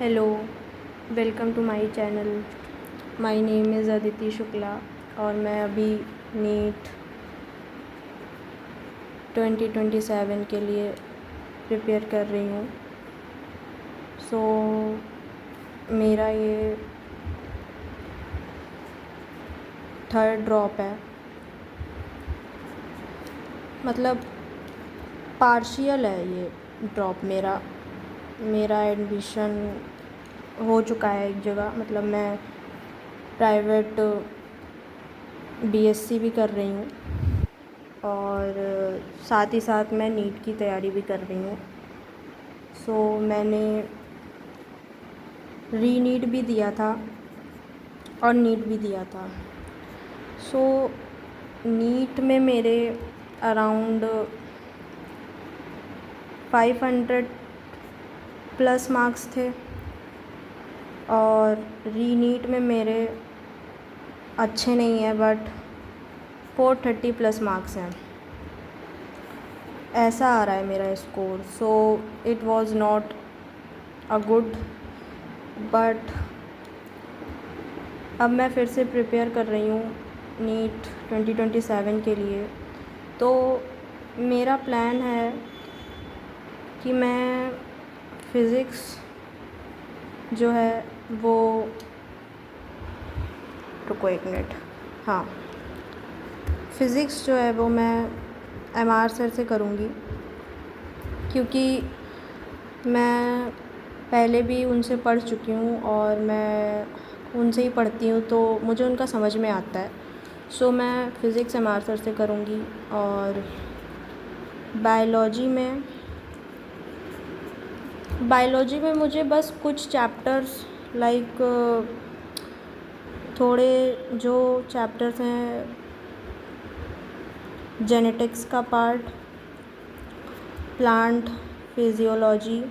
Hello, welcome to my channel. My name is Aditi Shukla और मैं अभी नीट 2027 के लिए प्रिपेयर कर रही हूँ। मेरा ये थर्ड ड्रॉप है, मतलब पार्शियल है ये ड्रॉप। मेरा एडमिशन हो चुका है एक जगह, मतलब मैं प्राइवेट बीएससी भी कर रही हूँ और साथ ही साथ मैं नीट की तैयारी भी कर रही हूँ। मैंने री नीट भी दिया था और नीट भी दिया था। नीट में मेरे अराउंड 500 प्लस मार्क्स थे और री नीट में मेरे अच्छे नहीं है बट 430 प्लस मार्क्स हैं, ऐसा आ रहा है मेरा score. It was not a good, but अब मैं फिर से प्रिपेयर कर रही हूँ नीट 2027 के लिए। तो मेरा प्लान है कि मैं फ़िज़िक्स जो है वो, रुको एक मिनट, हाँ, फ़िज़िक्स जो है वो मैं एमआर सर से करूँगी, क्योंकि मैं पहले भी उनसे पढ़ चुकी हूँ और मैं उनसे ही पढ़ती हूँ तो मुझे उनका समझ में आता है। मैं फ़िज़िक्स एमआर सर से करूँगी। और बायोलॉजी में मुझे बस कुछ चैप्टर्स लाइक थोड़े जो चैप्टर्स हैं, जेनेटिक्स का पार्ट, प्लांट फिजियोलॉजी,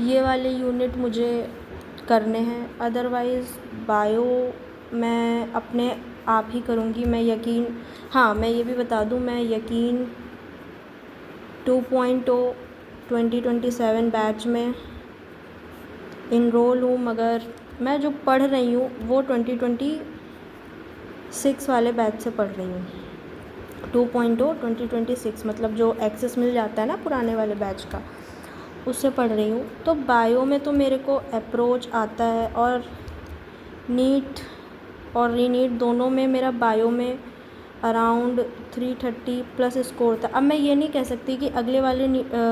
ये वाले यूनिट मुझे करने हैं। अदरवाइज़ बायो मैं अपने आप ही करूँगी। मैं ये भी बता दूँ, मैं यकीन 2.0 2027 बैच में इनरोल हूँ, मगर मैं जो पढ़ रही हूँ वो 2026 वाले बैच से पढ़ रही हूँ। 2.0 2026 मतलब जो एक्सेस मिल जाता है ना पुराने वाले बैच का, उससे पढ़ रही हूँ। तो बायो में तो मेरे को अप्रोच आता है और नीट और री नीट दोनों में मेरा बायो में अराउंड 330 प्लस स्कोर था। अब मैं ये नहीं कह सकती कि अगले वाले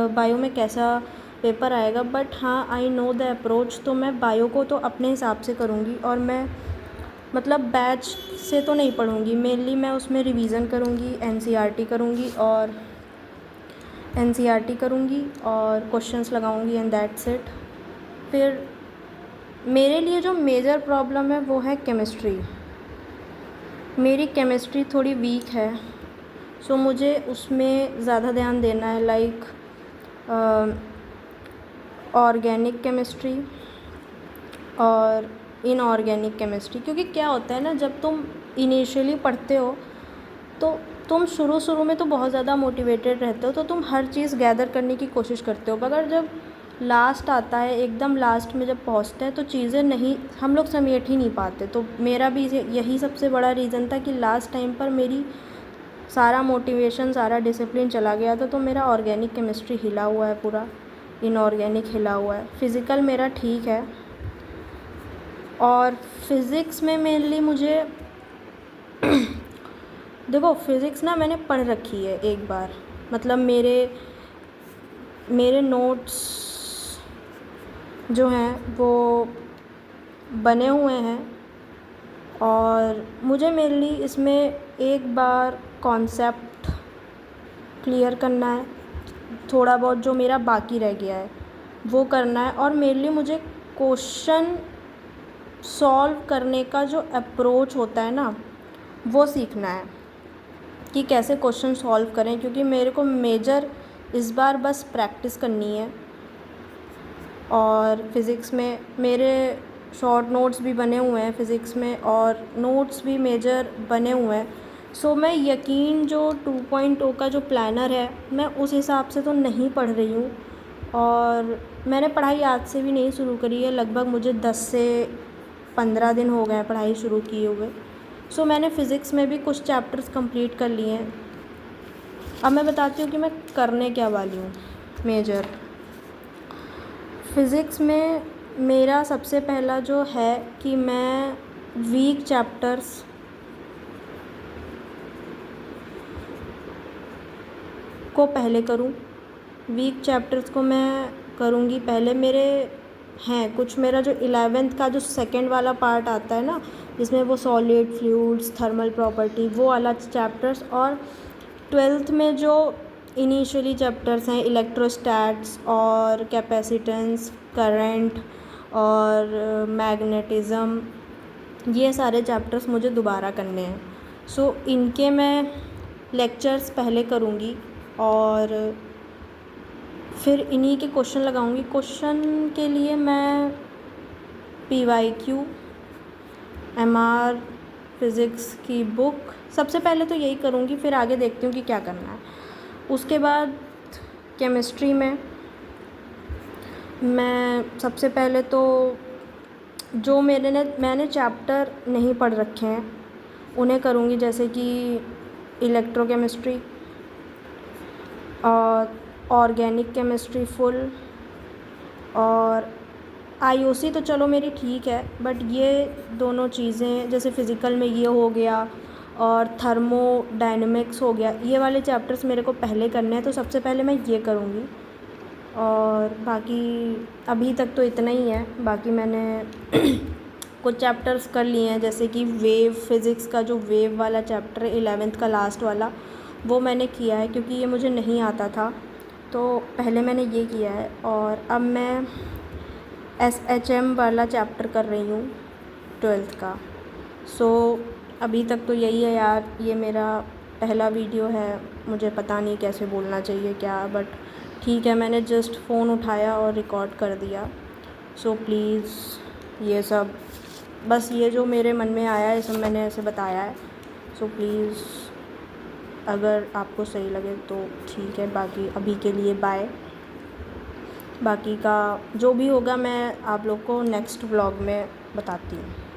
बायो में कैसा पेपर आएगा, बट हाँ, आई नो द अप्रोच। तो मैं बायो को तो अपने हिसाब से करूँगी और मैं मतलब बैच से तो नहीं पढ़ूँगी। मेनली मैं उसमें रिवीज़न करूँगी, एनसीईआरटी करूँगी और क्वेश्चंस लगाऊँगी एंड दैट्स इट। फिर मेरे लिए जो मेजर प्रॉब्लम है वो है केमिस्ट्री। मेरी केमिस्ट्री थोड़ी वीक है, मुझे उसमें ज़्यादा ध्यान देना है, लाइक ऑर्गेनिक केमिस्ट्री और इनऑर्गेनिक केमिस्ट्री। क्योंकि क्या होता है ना, जब तुम इनिशियली पढ़ते हो तो तुम शुरू में तो बहुत ज़्यादा मोटिवेटेड रहते हो, तो तुम हर चीज़ गैदर करने की कोशिश करते हो, मगर जब लास्ट आता है, एकदम लास्ट में जब पहुंचते हैं तो चीज़ें नहीं, हम लोग समेट ही नहीं पाते। तो मेरा भी यही सबसे बड़ा रीज़न था कि लास्ट टाइम पर मेरी सारा मोटिवेशन, सारा डिसिप्लिन चला गया था। तो मेरा ऑर्गेनिक केमिस्ट्री हिला हुआ है पूरा, इनऑर्गेनिक हिला हुआ है। फ़िज़िकल मेरा ठीक है और फिज़िक्स में मेनली मुझे देखो, फ़िज़िक्स ना मैंने पढ़ रखी है एक बार, मतलब मेरे नोट्स जो हैं वो बने हुए हैं और मुझे मेनली इसमें एक बार कॉन्सेप्ट क्लियर करना है, थोड़ा बहुत जो मेरा बाकी रह गया है वो करना है, और मेनली मुझे क्वेश्चन सॉल्व करने का जो अप्रोच होता है ना वो सीखना है कि कैसे क्वेश्चन सॉल्व करें। क्योंकि मेरे को मेजर इस बार बस प्रैक्टिस करनी है। और फ़िज़िक्स में मेरे शॉर्ट नोट्स भी बने हुए हैं फ़िज़िक्स में, और नोट्स भी मेजर बने हुए हैं। मैं यकीन जो 2.0 का जो प्लानर है मैं उस हिसाब से तो नहीं पढ़ रही हूँ, और मैंने पढ़ाई आज से भी नहीं शुरू करी है, लगभग मुझे 10 से 15 दिन हो गए हैं पढ़ाई शुरू किए हुए। सो मैंने फ़िज़िक्स में भी कुछ चैप्टर्स कंप्लीट कर लिए हैं। अब मैं बताती हूँ कि मैं करने क्या वाली हूँ मेजर। फ़िज़िक्स में मेरा सबसे पहला जो है कि मैं वीक चैप्टर्स को पहले करूँ। वीक चैप्टर्स को मैं करूँगी पहले। मेरे हैं कुछ, मेरा जो 11th का जो सेकंड वाला पार्ट आता है ना, जिसमें वो सॉलिड, फ्लूइड्स, थर्मल प्रॉपर्टी, वो वाला चैप्टर्स, और 12th में जो इनिशियली चैप्टर्स हैं इलेक्ट्रोस्टैट्स और कैपेसिटेंस, करंट और मैग्नेटिज़्म, ये सारे चैप्टर्स मुझे दोबारा करने हैं। सो इनके मैं लेक्चर्स पहले करूँगी और फिर इन्हीं के क्वेश्चन लगाऊंगी। क्वेश्चन के लिए मैं PYQ, MR फिज़िक्स की बुक सबसे पहले तो यही करूँगी, फिर आगे देखती हूँ कि क्या करना है। उसके बाद केमिस्ट्री में मैं सबसे पहले तो जो मैंने चैप्टर नहीं पढ़ रखे हैं उन्हें करूँगी, जैसे कि इलेक्ट्रोकेमिस्ट्री और ऑर्गेनिक केमिस्ट्री फुल, और IOC तो चलो मेरी ठीक है, बट ये दोनों चीज़ें जैसे फ़िज़िकल में ये हो गया और थर्मोडायनेमिक्स हो गया, ये वाले चैप्टर्स मेरे को पहले करने हैं, तो सबसे पहले मैं ये करूँगी। और बाकी अभी तक तो इतना ही है। बाकी मैंने कुछ चैप्टर्स कर लिए हैं, जैसे कि वेव फिज़िक्स का जो वेव वाला चैप्टर है 11th का लास्ट वाला, वो मैंने किया है क्योंकि ये मुझे नहीं आता था, तो पहले मैंने ये किया है। और अब मैं SHM वाला चैप्टर कर रही हूँ 12th का। सो अभी तक तो यही है यार, ये मेरा पहला वीडियो है, मुझे पता नहीं कैसे बोलना चाहिए क्या, बट ठीक है, मैंने जस्ट फ़ोन उठाया और रिकॉर्ड कर दिया। सो प्लीज़ ये सब बस ये जो मेरे मन में आया है ये सब मैंने ऐसे बताया है। सो प्लीज़ अगर आपको सही लगे तो ठीक है, बाकी अभी के लिए बाय। बाकी का जो भी होगा मैं आप लोग को नेक्स्ट व्लॉग में बताती हूँ।